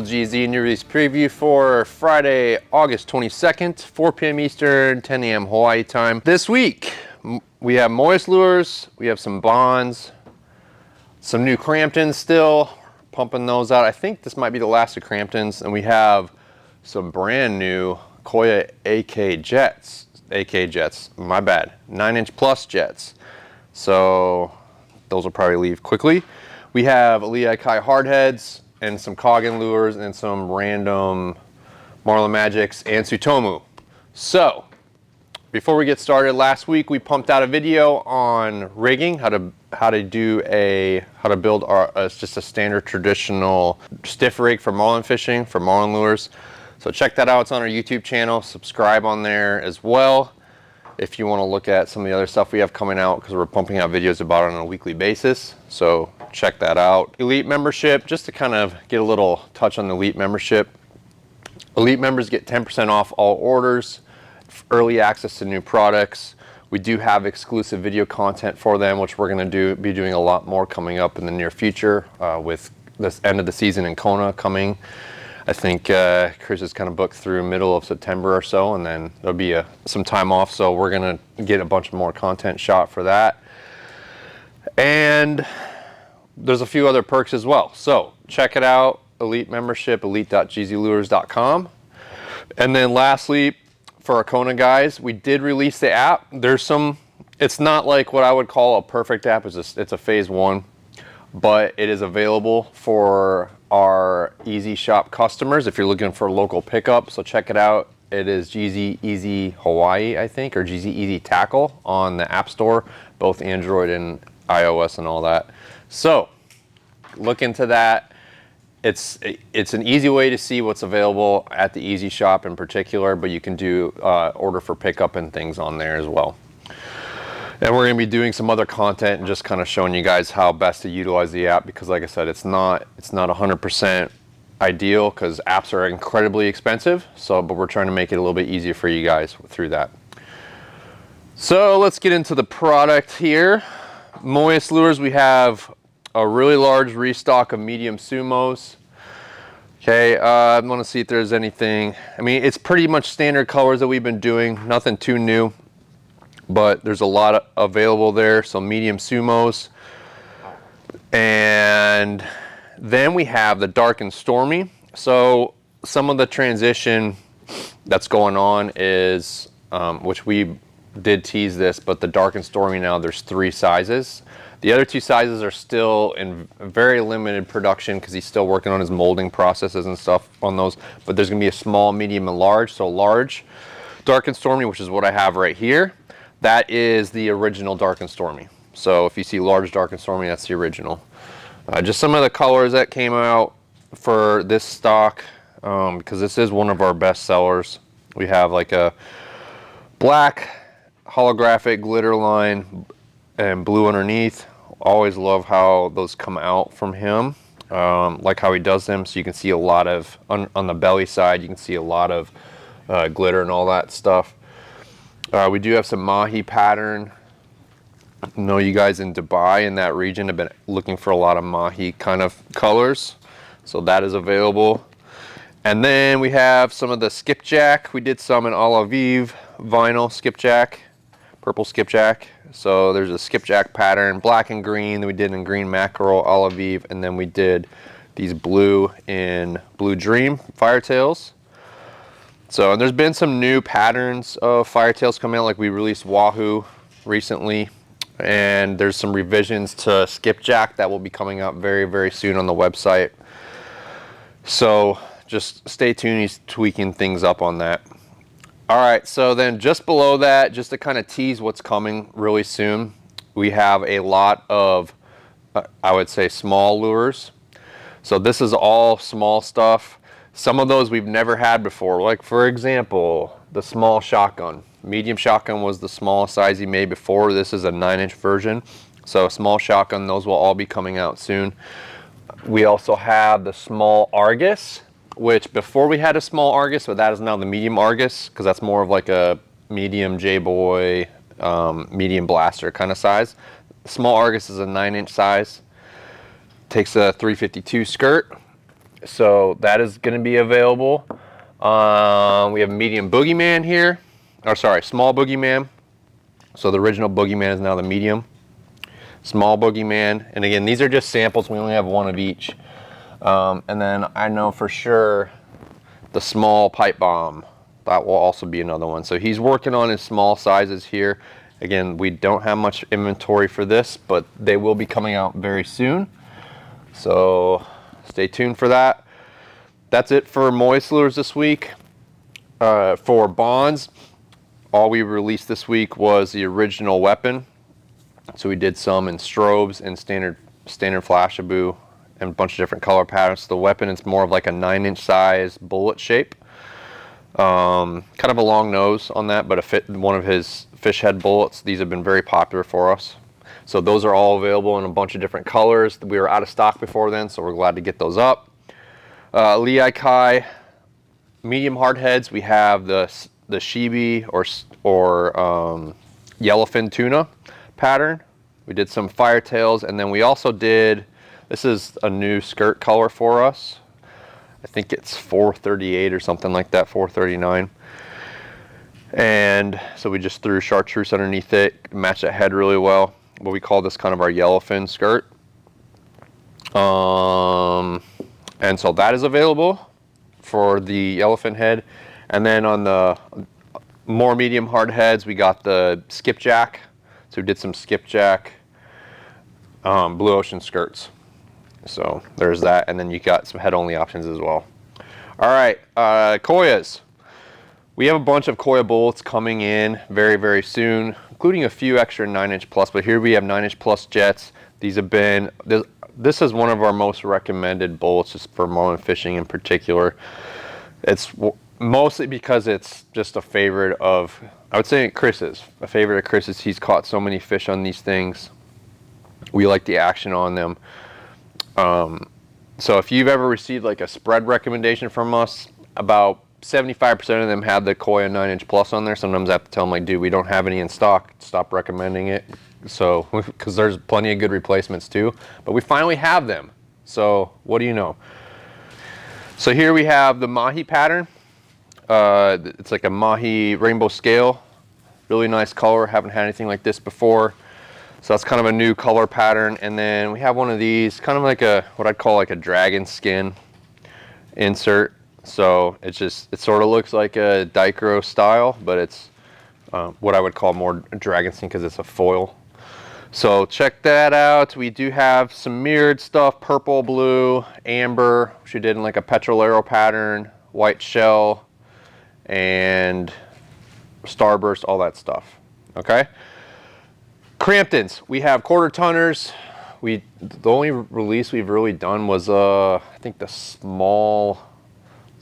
Full GZ new release preview for Friday, August 22nd, 4 p.m. Eastern, 10 a.m. Hawaii time. This week, we have Moyes lures, we have some BONZE, some new Cramptons still, pumping those out. I think this might be the last of Cramptons, and we have some brand new Koya AK jets, my bad, 9-inch plus jets. So those will probably leave quickly. We have Leakai hardheads and some Coggin lures and some random Marlin Magics and TSUTOMU. So before we get started, last week we pumped out a video on rigging, how to build just a standard traditional stiff rig for marlin fishing, for marlin lures. So check that out, it's on our YouTube channel. Subscribe on there as well if you want to look at some of the other stuff we have coming out, because we're pumping out videos about it on a weekly basis. So check that out. Elite membership, just to kind of get a little touch on the Elite membership. Elite members get 10% off all orders, early access to new products. We do have exclusive video content for them, which we're going to be doing a lot more coming up in the near future, with this end of the season in Kona coming. I think Chris is kind of booked through middle of September or so, and then there'll be some time off, so we're going to get a bunch more content shot for that. And there's a few other perks as well. So check it out, Elite membership, elite.gzlures.com. And then lastly, for our Kona guys, we did release the app. It's not like what I would call a perfect app. It's a phase 1, but it is available for our Easy Shop customers if you're looking for local pickup. So check it out. It is GZ Easy Hawaii, I think, or GZ Easy Tackle on the App Store, both Android and iOS and all that. So look into that. It's an easy way to see what's available at the Easy Shop in particular, but you can do order for pickup and things on there as well. And we're going to be doing some other content and just kind of showing you guys how best to utilize the app, because like I said, it's not 100% ideal, because apps are incredibly expensive. So, but we're trying to make it a little bit easier for you guys through that. So let's get into the product here. Moyes lures, we have a really large restock of medium Sumos. Okay, I want to see if there's anything. I mean, it's pretty much standard colors that we've been doing, nothing too new, but there's a lot available there. So medium Sumos. And then we have the Dark-n-Stormy. So some of the transition that's going on is, which we did tease this, but the Dark-n-Stormy now, there's 3 sizes. The other 2 sizes are still in very limited production, because he's still working on his molding processes and stuff on those. But there's going to be a small, medium, and large. So large Dark-n-Stormy, which is what I have right here, that is the original Dark-n-Stormy. So if you see large Dark-n-Stormy, that's the original. Just some of the colors that came out for this stock, because this is one of our best sellers. We have like a black holographic glitter line and blue underneath. Always love how those come out from him, like how he does them. So you can see a lot of, on the belly side, you can see a lot of glitter and all that stuff. We do have some mahi pattern. I know you guys in Dubai, in that region, have been looking for a lot of mahi kind of colors. So that is available. And then we have some of the Skipjack. We did some in olive vinyl Skipjack, purple Skipjack. So there's a Skipjack pattern, black and green, that we did in green mackerel, olive, and then we did these blue in Blue Dream Firetails. So, and there's been some new patterns of Firetails coming out, like we released Wahoo recently, and there's some revisions to Skipjack that will be coming out very, very soon on the website. So just stay tuned, he's tweaking things up on that. All right, so then just below that, just to kind of tease what's coming really soon, we have a lot of, I would say, small lures. So this is all small stuff. Some of those we've never had before, like for example, the small shotgun. Medium shotgun was the smallest size he made before. This is a 9-inch version. So small shotgun, those will all be coming out soon. We also have the small Argus, which before we had a small Argus, but that is now the medium Argus, because that's more of like a medium J-Boy, medium blaster kind of size. Small Argus is a 9-inch size. Takes a 352 skirt. So that is going to be available. We have medium boogeyman here, or sorry, small boogeyman. So the original boogeyman is now the medium. Small boogeyman, and again, these are just samples. We only have one of each. And then I know for sure the small pipe bomb, that will also be another one. So he's working on his small sizes here. Again, we don't have much inventory for this, but they will be coming out very soon. So stay tuned for that. That's it for Moyes lures this week. For BONZE, all we released this week was the original weapon. So we did some in strobes and standard flashaboo and a bunch of different color patterns. The weapon is more of like a 9-inch size bullet shape. Kind of a long nose on that, but one of his fish head bullets. These have been very popular for us. So those are all available in a bunch of different colors. We were out of stock before then, so we're glad to get those up. Leakai medium hard heads. We have the Shibi or Yellowfin tuna pattern. We did some firetails, and then we also did, this is a new skirt color for us. I think it's 438 or something like that, 439. And so we just threw chartreuse underneath it, matched that head really well. But we call this kind of our Yellowfin skirt. And so that is available for the Yellowfin head. And then on the more medium hard heads, we got the Skipjack. So we did some Skipjack blue ocean skirts. So there's that, and then you got some head only options as well. All right, Koyas. We have a bunch of Koya bullets coming in very, very soon, including a few extra 9-inch plus, but here we have 9-inch plus jets. These have been, this is one of our most recommended bullets just for marlin fishing in particular. It's mostly because it's just a favorite of, I would say Chris's, a favorite of Chris's. He's caught so many fish on these things. We like the action on them. So if you've ever received like a spread recommendation from us, about 75% of them have the Koya 9-inch plus on there. Sometimes I have to tell them like, dude, we don't have any in stock. Stop recommending it. So, because there's plenty of good replacements too, but we finally have them. So what do you know? So here we have the Mahi pattern. It's like a Mahi rainbow scale. Really nice color. Haven't had anything like this before. So that's kind of a new color pattern. And then we have one of these, kind of like a, what I'd call like a dragon skin insert. So it's just, it sort of looks like a dichro style, but it's what I would call more dragon skin because it's a foil. So check that out. We do have some mirrored stuff, purple, blue, amber, which we did in like a petrolero pattern, white shell, and starburst, all that stuff. Okay. Cramptons, we have quarter tonners. The only release we've really done was I think the small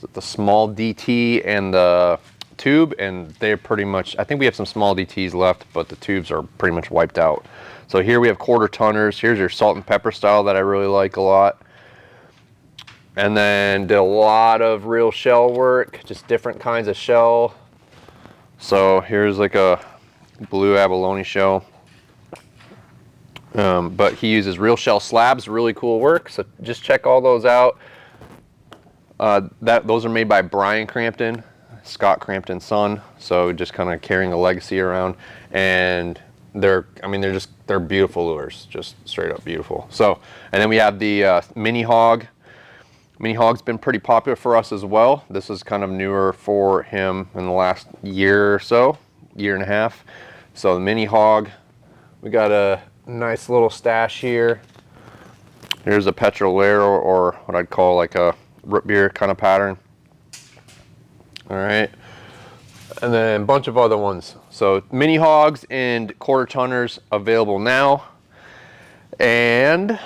DT and the tube, and they're pretty much, I think we have some small DTs left, but the tubes are pretty much wiped out. So here we have quarter tonners. Here's your salt and pepper style that I really like a lot. And then did a lot of real shell work, just different kinds of shell. So here's like a blue abalone shell. But he uses real shell slabs, really cool work. So just check all those out. Those are made by Brian Crampton, Scott Crampton's son. So just kind of carrying a legacy around, and they're beautiful lures, just straight up beautiful. So, and then we have the mini hog. Mini hog's been pretty popular for us as well. This is kind of newer for him in the last year or so, year and a half. So the mini hog, we got a nice little stash here. Here's a petrolero, or what I'd call like a root beer kind of pattern. All right, and then a bunch of other ones. So mini hogs and quarter tonners available now. And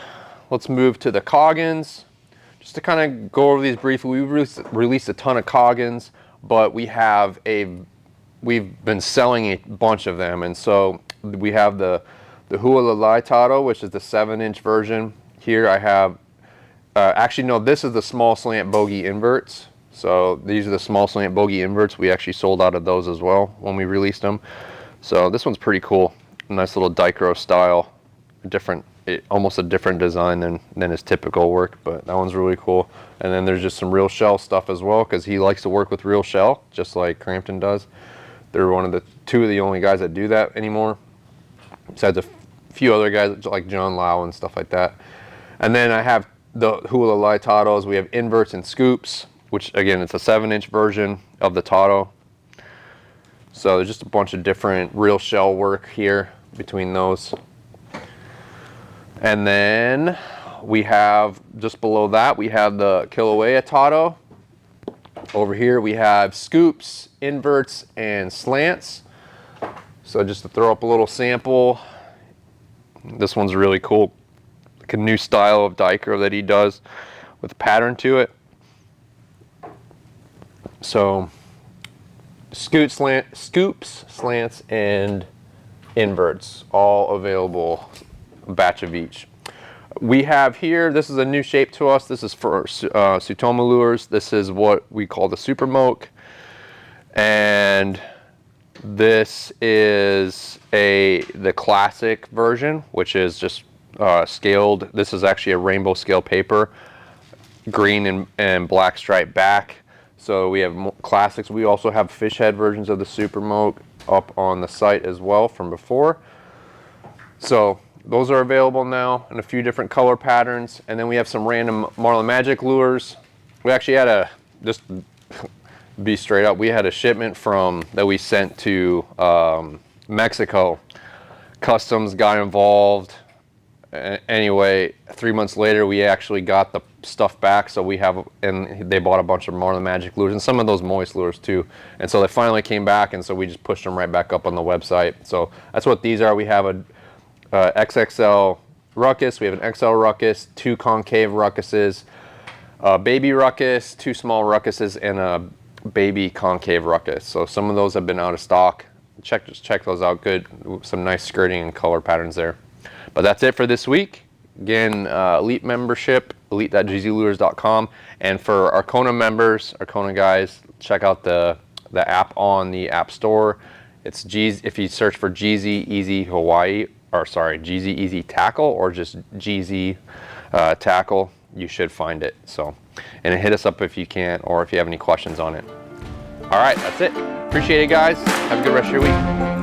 let's move to the Coggins. Just to kind of go over these briefly, we released a ton of Coggins, but we've been selling a bunch of them. And so we have the Hualalai Tado, which is the 7-inch version. Here I have, actually no, this is the small slant Bogie inverts. So these are the small slant Bogie inverts. We actually sold out of those as well when we released them. So this one's pretty cool. Nice little dichro style, different almost a different design than his typical work, but that one's really cool. And then there's just some real shell stuff as well, because he likes to work with real shell, just like Crampton does. They're two of the only guys that do that anymore, besides a few other guys like John Lau and stuff like that. And then I have the Hualalai Tados. We have inverts and scoops, which again, it's a 7-inch version of the Tado. So there's just a bunch of different real shell work here between those. And then we have, just below that, we have the Kilauea Tado. Over here we have scoops, inverts, and slants. So just to throw up a little sample, this one's really cool. Like a new style of diker that he does with a pattern to it. So scoops, slants, and inverts, all available, a batch of each. We have here, this is a new shape to us. This is for TSUTOMU lures. This is what we call the Super Moke. And this is the classic version, which is just scaled. This is actually a rainbow scale paper, green and black stripe back. So we have classics. We also have fish head versions of the Super Moke up on the site as well from before. So those are available now in a few different color patterns. And then we have some random Marlin Magic lures. We actually had just be straight up, we had a shipment that we sent to Mexico. Customs got involved. Anyway, 3 months later, we actually got the stuff back. So and they bought a bunch of Marlin Magic lures and some of those Moyes lures too. And so they finally came back, and so we just pushed them right back up on the website. So that's what these are. We have a XXL Ruckus, we have an XL Ruckus, 2 concave Ruckuses, a baby Ruckus, 2 small Ruckuses, and a baby concave Ruckus. So some of those have been out of stock. Just check those out. Good, some nice skirting and color patterns there. But that's it for this week. Again, Elite membership, elite.gzlures.com. And for Arkona members, Arkona guys, check out the app on the App Store. It's if you search for GZ Easy Hawaii, or sorry, GZ Easy Tackle, or just GZ Tackle, you should find it. So, and hit us up if you can, or if you have any questions on it. All right, that's it. Appreciate it, guys. Have a good rest of your week.